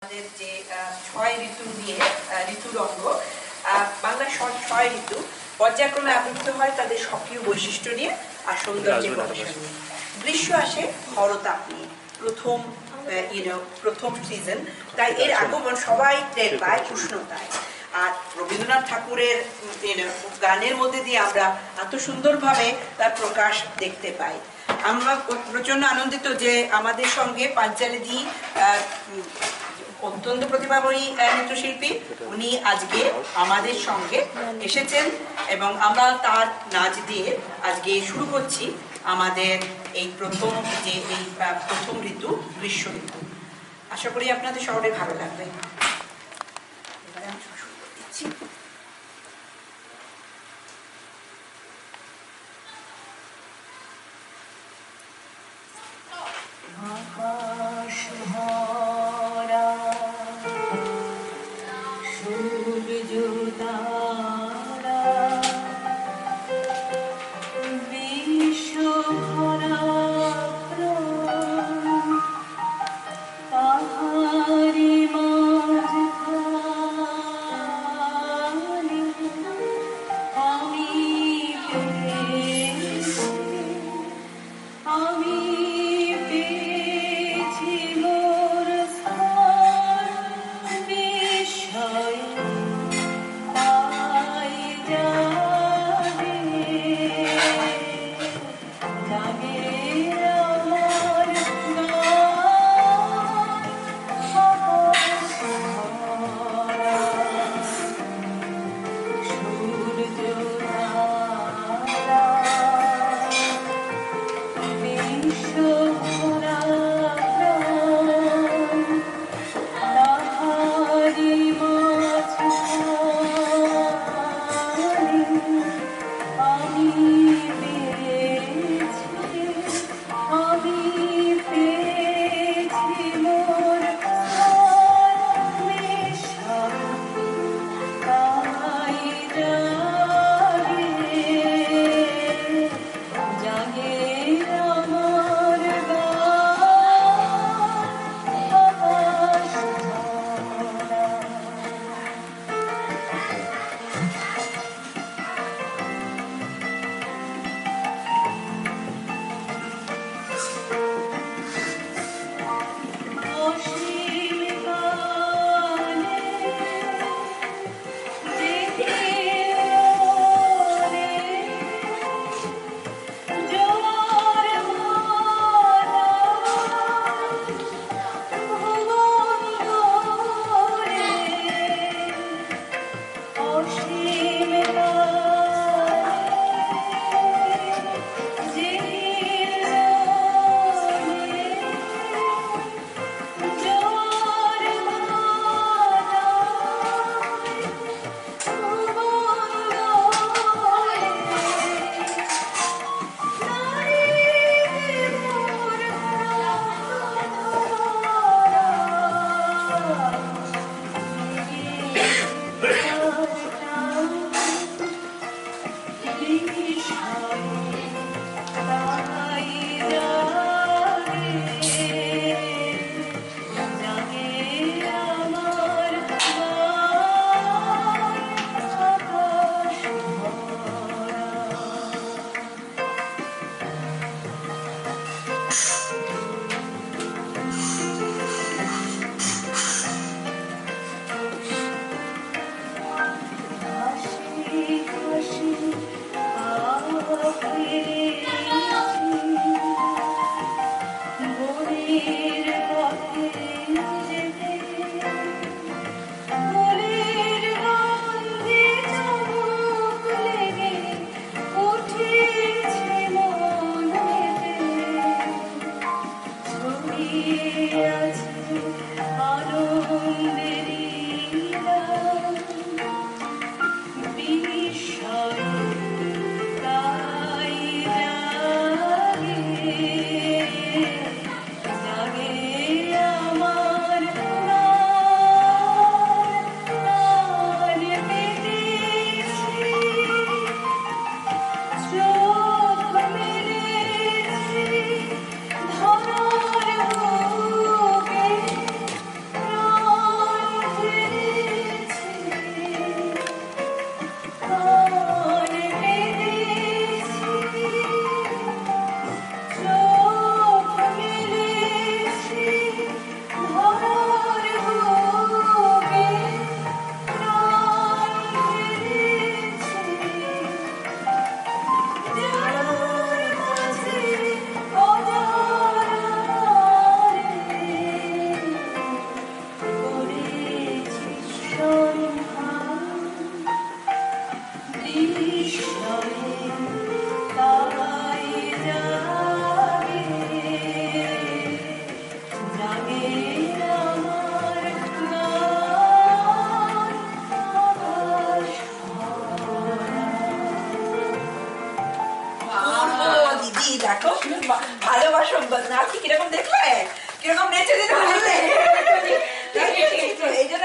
আমাদের যে ৬ ঋতু নিয়ে ঋতুর অঙ্গ বাংলার ৬ ঋতু পর্যায়ক্রমে আবৃত হয় তাদের সক্রিয় বৈশিষ্ট্য নিয়ে আর সৌন্দর্যের গবেষণা নিয়ে। গ্রীষ্ম আসে খরতাপ নিয়ে, প্রথম সিজন, তাই এর আগমন সবাই টের পায় উষ্ণতায়। আর রবীন্দ্রনাথ ঠাকুরের গানের মধ্যে দিয়ে আমরা এত সুন্দরভাবে তার প্রকাশ দেখতে পাই। আমরা প্রচন্ড আনন্দিত যে আমাদের সঙ্গে পাঞ্চালিদি অত্যন্ত প্রতিভাময়ী নৃত্যশিল্পী, উনি আজকে আমাদের সঙ্গে এসেছেন এবং আমরা তার নাচ দিয়ে আজকে শুরু করছি আমাদের এই প্রথম ঋতু, গ্রীষ্ম ঋতু। আশা করি আপনাদের সবারই ভালো লাগবে। এবারে আমি শুরু করে দিচ্ছি। আকাশ ভরা সূর্য তারা, বিশ্ব ভরা পাহাড়ি মাঝখানে আমি পেয়েছি মোর স্থান, বিস্ময় পাই জাগে জাগে আমার ভালোবাসো নাচি কিরকম দেখলে, কিরকম নেচে দিতে ভালো লাগে, এই জন্য